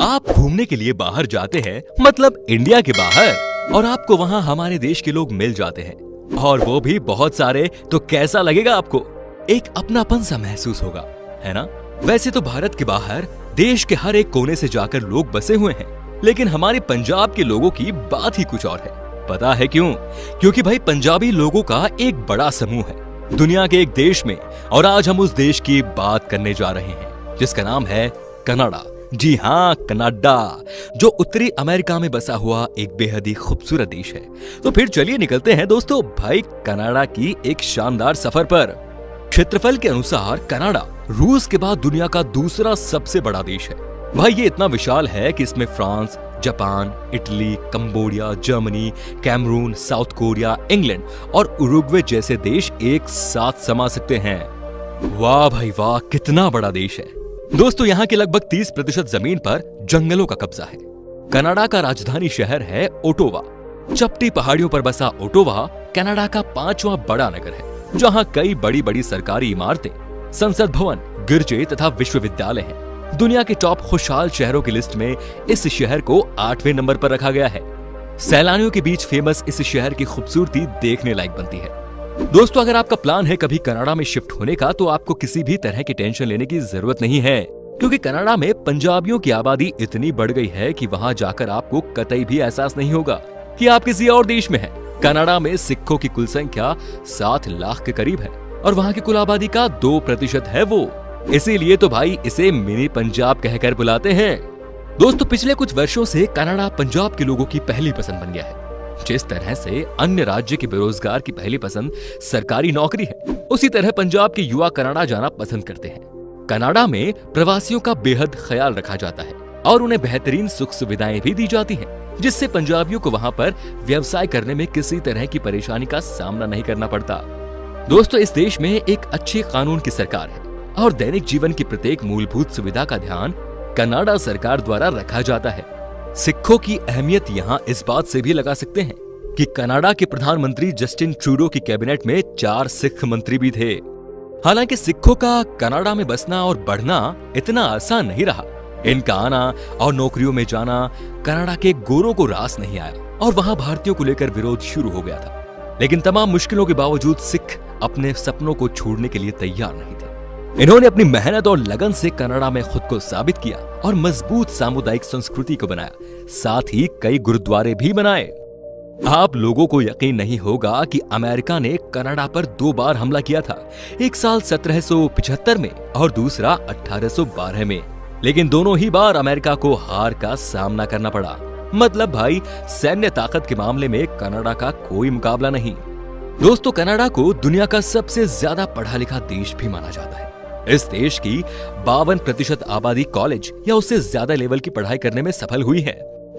आप घूमने के लिए बाहर जाते हैं, मतलब इंडिया के बाहर, और आपको वहाँ हमारे देश के लोग मिल जाते हैं, और वो भी बहुत सारे, तो कैसा लगेगा आपको? एक अपनापन सा महसूस होगा, है ना? वैसे तो भारत के बाहर देश के हर एक कोने से जाकर लोग बसे हुए हैं, लेकिन हमारे पंजाब के लोगों की बात ही कुछ और है। पता है क्यों? क्योंकि भाई पंजाबी लोगों का एक बड़ा समूह है दुनिया के एक देश में, और आज हम उस देश की बात करने जा रहे हैं जिसका नाम है कनाडा। जी हाँ, कनाडा, जो उत्तरी अमेरिका में बसा हुआ एक बेहद ही खूबसूरत देश है। तो फिर चलिए निकलते हैं दोस्तों भाई कनाडा की एक शानदार सफर पर। क्षेत्रफल के अनुसार कनाडा रूस के बाद दुनिया का दूसरा सबसे बड़ा देश है। भाई ये इतना विशाल है कि इसमें France, Japan, Italy, Cambodia, Germany, Cameroon, South Korea, England और उरुग्वे जैसे देश एक साथ समा सकते हैं। वाह भाई वाह, कितना बड़ा देश है। दोस्तों यहाँ के लगभग 30% जमीन पर जंगलों का कब्जा है। कनाडा का राजधानी शहर है ओटावा। चपटी पहाड़ियों पर बसा ओटावा कनाडा का 5वां बड़ा नगर है, जहाँ कई बड़ी बड़ी सरकारी इमारतें, संसद भवन, गिरजे तथा विश्वविद्यालय हैं। दुनिया के टॉप खुशहाल शहरों की लिस्ट में इस शहर को 8वें नंबर पर रखा गया है। सैलानियों के बीच फेमस इस शहर की खूबसूरती देखने लायक बनती है। दोस्तों अगर आपका प्लान है कभी कनाडा में शिफ्ट होने का, तो आपको किसी भी तरह की टेंशन लेने की जरूरत नहीं है, क्योंकि कनाडा में पंजाबियों की आबादी इतनी बढ़ गई है कि वहां जाकर आपको कतई भी एहसास नहीं होगा कि आप किसी और देश में हैं। कनाडा में सिखों की कुल संख्या 7 लाख के करीब है, और वहां की कुल आबादी का 2% है वो। इसीलिए तो भाई इसे मिनी पंजाब कहकर बुलाते हैं। दोस्तों पिछले कुछ वर्षों से कनाडा पंजाब के लोगों की पहली पसंद बन गया है। जिस तरह से अन्य राज्य के बेरोजगार की पहली पसंद सरकारी नौकरी है, उसी तरह पंजाब के युवा कनाडा जाना पसंद करते हैं। कनाडा में प्रवासियों का बेहद ख्याल रखा जाता है और उन्हें बेहतरीन सुख सुविधाएं भी दी जाती हैं, जिससे पंजाबियों को वहां पर व्यवसाय करने में किसी तरह की परेशानी का सामना नहीं करना पड़ता। दोस्तों इस देश में एक अच्छे कानून की सरकार है, और दैनिक जीवन की प्रत्येक मूलभूत सुविधा का ध्यान कनाडा सरकार द्वारा रखा जाता है। सिखों की अहमियत यहाँ इस बात से भी लगा सकते हैं कि कनाडा के प्रधानमंत्री जस्टिन ट्रूडो की कैबिनेट में 4 सिख मंत्री भी थे। हालांकि सिखों का कनाडा में बसना और बढ़ना इतना आसान नहीं रहा। इनका आना और नौकरियों में जाना कनाडा के गोरों को रास नहीं आया, और वहां भारतीयों को लेकर विरोध शुरू हो गया था। लेकिन तमाम मुश्किलों के बावजूद सिख अपने सपनों को छोड़ने के लिए तैयार नहीं थे। इन्होंने अपनी मेहनत और लगन से कनाडा में खुद को साबित किया और मजबूत सामुदायिक संस्कृति को बनाया, साथ ही कई गुरुद्वारे भी बनाए। आप लोगों को यकीन नहीं होगा कि अमेरिका ने कनाडा पर 2 बार हमला किया था, एक साल 1775 में और दूसरा 1812 में। लेकिन दोनों ही बार अमेरिका को हार का सामना करना पड़ा। मतलब भाई सैन्य ताकत के मामले में कनाडा का कोई मुकाबला नहीं। दोस्तों कनाडा को दुनिया का सबसे ज्यादा पढ़ा लिखा देश भी माना जाता है। इस देश की 52% आबादी कॉलेज या उससे ज्यादा लेवल की पढ़ाई करने में सफल हुई है।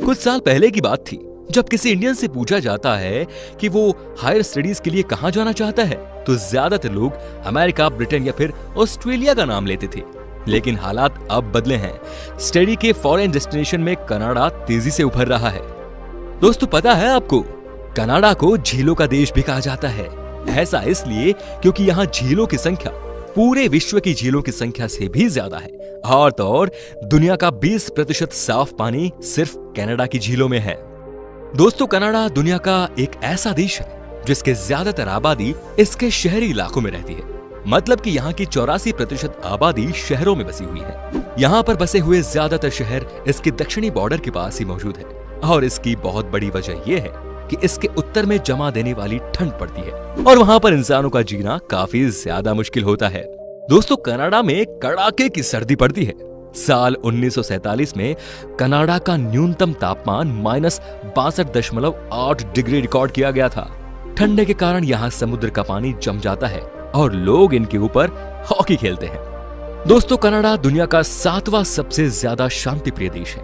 कुछ साल पहले की बात थी जब किसी इंडियन से पूछा जाता है कि वो हायर स्टडीज के लिए कहां जाना चाहता है, तो ज्यादातर लोग अमेरिका, ब्रिटेन या फिर ऑस्ट्रेलिया का नाम लेते थे। लेकिन हालात अब बदले हैं। स्टडी के फॉरेन डेस्टिनेशन में कनाडा तेजी से उभर रहा है। दोस्तों पता है आपको, कनाडा को झीलों का देश भी कहा जाता है। ऐसा इसलिए क्योंकि यहाँ झीलों की संख्या पूरे विश्व की झीलों की संख्या से भी ज्यादा है, और तो और दुनिया का 20% साफ पानी सिर्फ कनाडा की झीलों में है। दोस्तों कनाडा दुनिया का एक ऐसा देश है जिसके ज्यादातर आबादी इसके शहरी इलाकों में रहती है। मतलब कि यहाँ की 84% आबादी शहरों में बसी हुई है। यहाँ पर बसे हुए ज्यादातर शहर इसके दक्षिणी बॉर्डर के पास ही मौजूद है, और इसकी बहुत बड़ी वजह यह है कि इसके उत्तर में जमा देने वाली ठंड पड़ती है, और वहां पर इंसानों का जीना काफी ज्यादा मुश्किल होता है। दोस्तों कनाडा में कड़ाके की सर्दी पड़ती है। साल 1947 में कनाडा का न्यूनतम तापमान -62.8 डिग्री रिकॉर्ड किया गया था। ठंडे के कारण यहाँ समुद्र का पानी जम जाता है और लोग इनके ऊपर हॉकी खेलते हैं। दोस्तों कनाडा दुनिया का 7वां सबसे ज्यादा शांति प्रिय देश है।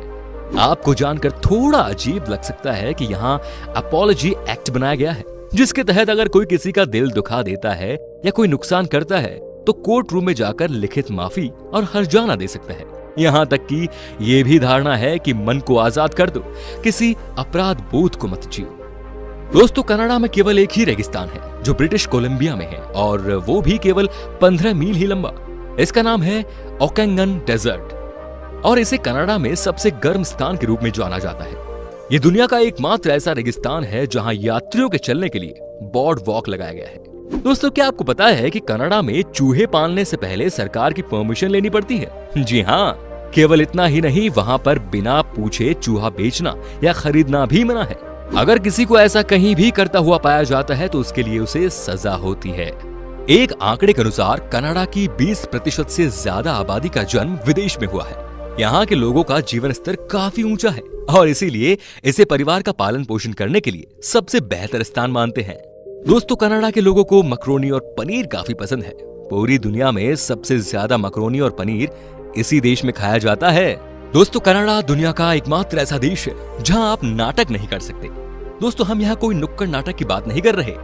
आपको जानकर थोड़ा अजीब लग सकता है कि यहाँ अपॉलजी एक्ट बनाया गया है, जिसके तहत अगर कोई किसी का दिल दुखा देता है या कोई नुकसान करता है तो कोर्ट रूम में जाकर लिखित माफी और हर्जाना दे सकता है। यहाँ तक कि ये भी धारणा है कि मन को आजाद कर दो, किसी अपराध बोध को मत जियो। दोस्तों कनाडा में केवल एक ही रेगिस्तान है जो ब्रिटिश कोलंबिया में है, और वो भी केवल 15 मील ही लंबा। इसका नाम है ओकेंगन डेजर्ट। और इसे कनाडा में सबसे गर्म स्थान के रूप में जाना जाता है। ये दुनिया का एकमात्र ऐसा रेगिस्तान है जहां यात्रियों के चलने के लिए बोर्ड वॉक लगाया गया है। दोस्तों, क्या आपको पता है कि कनाडा में चूहे पालने से पहले सरकार की परमिशन लेनी पड़ती है? जी हाँ, केवल इतना ही नहीं, वहां पर बिना पूछे चूहा बेचना या खरीदना भी मना है। अगर किसी को ऐसा कहीं भी करता हुआ पाया जाता है तो उसके लिए उसे सजा होती है। एक आंकड़े के अनुसार कनाडा की 20% से ज्यादा आबादी का जन्म विदेश में हुआ है। यहाँ के लोगों का जीवन स्तर काफी ऊंचा है और इसीलिए इसे परिवार का पालन पोषण करने के लिए सबसे बेहतर स्थान मानते हैं। दोस्तों, कनाडा के लोगों को मकरोनी और पनीर काफी पसंद है। पूरी दुनिया में सबसे ज्यादा मकरोनी और पनीर इसी देश में खाया जाता है। दोस्तों, कनाडा दुनिया का एकमात्र ऐसा देश है जहां आप नाटक नहीं कर सकते। दोस्तों, हम यहाँ कोई नुक्कड़ नाटक की बात नहीं कर रहे।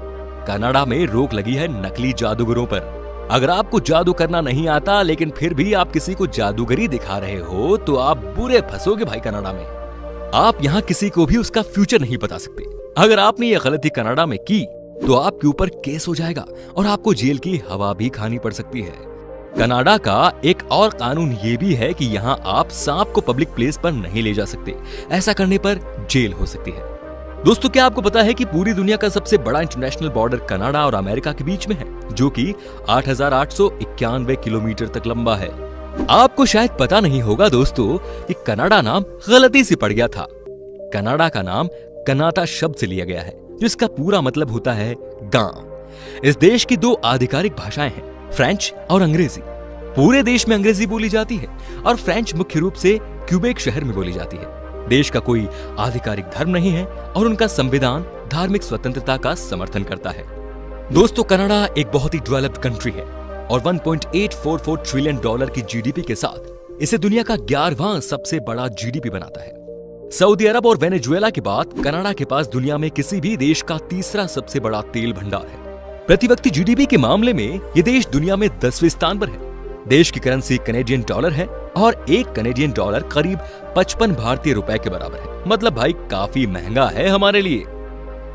कनाडा में रोक लगी है नकली जादूगरों पर। अगर आपको जादू करना नहीं आता लेकिन फिर भी आप किसी को जादूगरी दिखा रहे हो तो आप बुरे फंसोगे भाई कनाडा में। आप यहाँ किसी को भी उसका फ्यूचर नहीं बता सकते। अगर आपने ये गलती कनाडा में की तो आपके ऊपर केस हो जाएगा और आपको जेल की हवा भी खानी पड़ सकती है। कनाडा का एक और कानून ये भी है कि यहाँ आप सांप को पब्लिक प्लेस पर नहीं ले जा सकते। ऐसा करने पर जेल हो सकती है। दोस्तों, क्या आपको पता है कि पूरी दुनिया का सबसे बड़ा इंटरनेशनल बॉर्डर कनाडा और अमेरिका के बीच में है, जो कि 8,891 किलोमीटर तक लंबा है। आपको शायद पता नहीं होगा दोस्तों कि कनाडा नाम गलती से पड़ गया था। कनाडा का नाम कनाटा शब्द से लिया गया है, जिसका पूरा मतलब होता है गांव। इस देश की 2 आधिकारिक भाषाएं हैं, फ्रेंच और अंग्रेजी। पूरे देश में अंग्रेजी बोली जाती है और फ्रेंच मुख्य रूप से क्यूबेक शहर में बोली जाती है। देश का कोई आधिकारिक धर्म नहीं है और उनका संविधान धार्मिक स्वतंत्रता का समर्थन करता है। दोस्तों, कनाडा एक बहुत ही डेवलप्ड कंट्री है और $1.844 ट्रिलियन की जीडीपी के साथ इसे दुनिया का 11वां सबसे बड़ा जीडीपी बनाता है। सऊदी अरब और वेनेजुएला के बाद कनाडा के पास दुनिया में किसी भी देश का 3रा सबसे बड़ा तेल भंडार है। प्रति व्यक्ति जीडीपी के मामले में ये देश दुनिया में 10वें स्थान पर है। देश की करेंसी कैनेडियन डॉलर है और एक कैनेडियन डॉलर करीब 55 भारतीय रुपए के बराबर है। मतलब भाई काफी महंगा है हमारे लिए।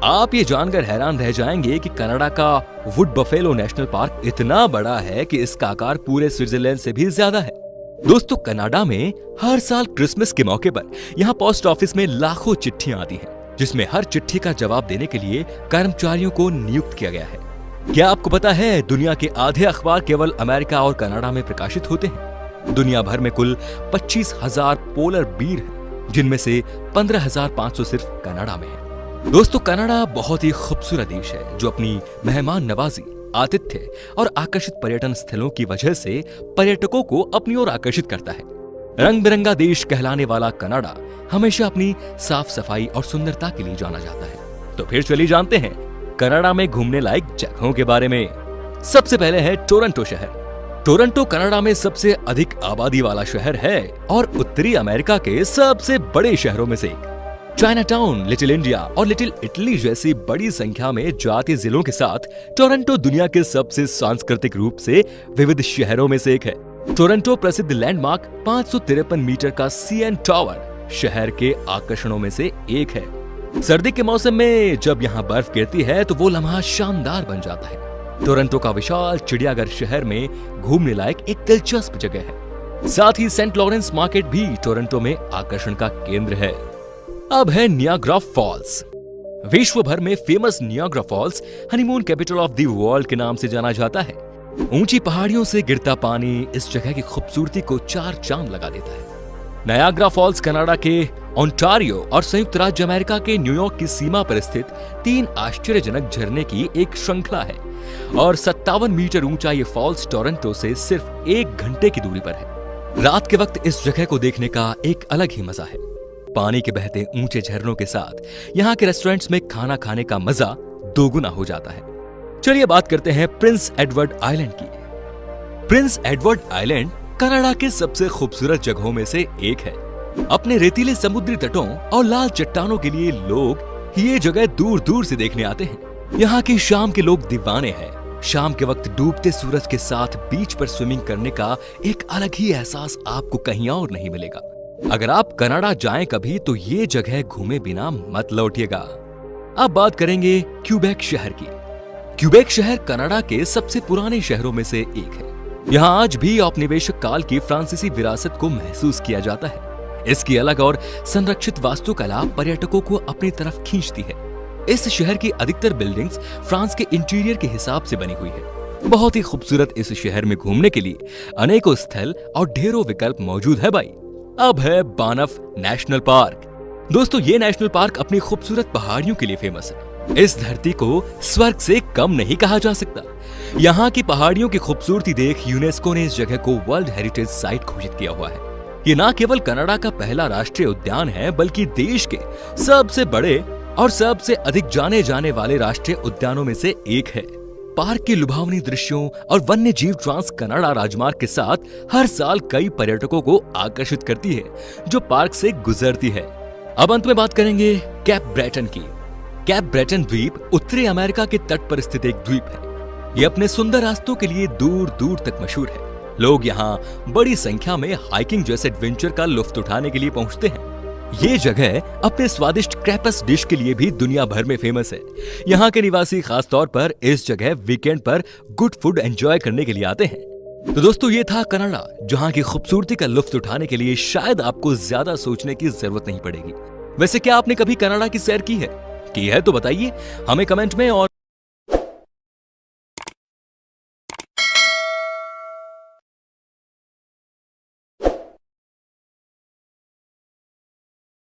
आप ये जानकर हैरान रह जाएंगे कि कनाडा का वुड बफेलो नेशनल पार्क इतना बड़ा है कि इसका आकार पूरे स्विट्जरलैंड से भी ज्यादा है। दोस्तों, कनाडा में हर साल क्रिसमस के मौके पर यहाँ पोस्ट ऑफिस में लाखों चिट्ठियां आती हैं, जिसमें हर चिट्ठी का जवाब देने के लिए कर्मचारियों को नियुक्त किया गया है। क्या आपको पता है दुनिया के आधे अखबार केवल अमेरिका और कनाडा में प्रकाशित होते हैं? दुनिया भर में कुल 25,000 पोलर बीर हैं, जिनमें से 15,500 सिर्फ कनाडा में है। दोस्तों, कनाडा बहुत ही खूबसूरत देश है जो अपनी मेहमान नवाजी, आतिथ्य और आकर्षित पर्यटन स्थलों की वजह से पर्यटकों को अपनी ओर आकर्षित करता है। रंग बिरंगा देश कहलाने वाला कनाडा हमेशा अपनी साफ सफाई और सुंदरता के लिए जाना जाता है। तो फिर चलिए जानते हैं कनाडा में घूमने लायक जगहों के बारे में। सबसे पहले है टोरंटो शहर। टोरंटो कनाडा में सबसे अधिक आबादी वाला शहर है और उत्तरी अमेरिका के सबसे बड़े शहरों में से एक। चाइना टाउन, लिटिल इंडिया और लिटिल इटली जैसी बड़ी संख्या में जातीय जिलों के साथ टोरंटो दुनिया के सबसे सांस्कृतिक रूप से विविध शहरों में से एक है। टोरंटो प्रसिद्ध लैंडमार्क 553 मीटर का सीएन टावर शहर के आकर्षणों में से एक है। सर्दी के मौसम में जब यहाँ बर्फ गिरती है तो वो लम्हा शानदार बन जाता है। टोरंटो का विशाल चिड़ियाघर शहर में घूमने लायक एक दिलचस्प जगह है। साथ ही सेंट लॉरेंस मार्केट भी टोरंटो में आकर्षण का केंद्र है। अब है नियाग्रा फॉल्स। विश्व भर में famous Niagara Falls honeymoon capital of the world के नाम से जाना जाता है। ऊंची पहाड़ियों से गिरता पानी इस जगह की खूबसूरती को 4 चांद लगा देता है। नायाग्रा फॉल्स कनाडा के ओंटारियो और संयुक्त राज्य अमेरिका के न्यूयॉर्क की सीमा पर स्थित 3 आश्चर्यजनक झरने की एक श्रृंखला है और 57 मीटर ऊंचा ये फॉल्स टोरंटो से सिर्फ 1 घंटे की दूरी पर है। रात के वक्त इस जगह को देखने का एक अलग ही मजा है। पानी के बहते ऊंचे झरनों के साथ यहाँ के रेस्टोरेंट्स में खाना खाने का मजा दोगुना हो जाता है। चलिए बात करते हैं प्रिंस एडवर्ड आइलैंड की। प्रिंस एडवर्ड आइलैंड कनाडा के सबसे खूबसूरत जगहों में से एक है। अपने रेतीले समुद्री तटों और लाल चट्टानों के लिए लोग ये जगह दूर दूर से देखने आते हैं। यहाँ की शाम के लोग दीवाने हैं। शाम के वक्त डूबते सूरज के साथ बीच पर स्विमिंग करने का एक अलग ही एहसास आपको कहीं और नहीं मिलेगा। अगर आप कनाडा जाएं कभी तो ये जगह घूमे बिना मत लौटिएगा। अब बात करेंगे क्यूबेक शहर की। क्यूबेक शहर कनाडा के सबसे पुराने शहरों में से एक है। यहाँ आज भी औपनिवेशिक काल की फ्रांसीसी विरासत को महसूस किया जाता है। इसकी अलग और संरक्षित वास्तुकला पर्यटकों को अपनी तरफ खींचती है। इस शहर की अधिकतर बिल्डिंग्स फ्रांस के इंटीरियर के हिसाब से बनी हुई है। बहुत ही खूबसूरत इस शहर में घूमने के लिए अनेकों स्थल और ढेरों विकल्प मौजूद है भाई। अब है बानफ नेशनल पार्क। दोस्तों, ये नेशनल पार्क अपनी खूबसूरत पहाड़ियों के लिए फेमस है। इस धरती को स्वर्ग से कम नहीं कहा जा सकता। यहाँ की पहाड़ियों की खूबसूरती देख यूनेस्को ने इस जगह को वर्ल्ड हेरिटेज साइट घोषित किया हुआ है। ये न केवल कनाडा का पहला राष्ट्रीय उद्यान है, बल्कि देश के सबसे बड़े और सबसे अधिक जाने जाने वाले राष्ट्रीय उद्यानों में से एक है। पार्क के लुभावनी दृश्यों और वन्य जीव ट्रांस कनाडा राजमार्ग के साथ हर साल कई पर्यटकों को आकर्षित करती है जो पार्क से गुजरती है। अब अंत में बात करेंगे कैप ब्रेटन की। कैप ब्रेटन द्वीप उत्तरी अमेरिका के तट पर स्थित एक द्वीप है। ये अपने सुंदर रास्तों के लिए दूर दूर तक मशहूर है। लोग यहाँ बड़ी संख्या में हाइकिंग जैसे एडवेंचर का लुत्फ उठाने के लिए पहुंचते हैं। ये जगह अपने स्वादिष्ट क्रैपस डिश के लिए भी दुनिया भर में फेमस है। यहाँ के निवासी खास तौर पर इस जगह वीकेंड पर गुड फूड एंजॉय करने के लिए आते हैं। तो दोस्तों, ये था कनाडा, जहाँ की खूबसूरती का लुत्फ उठाने के लिए शायद आपको ज्यादा सोचने की जरूरत नहीं पड़ेगी। वैसे क्या आपने कभी कनाडा की सैर की है तो बताइए हमें कमेंट में। और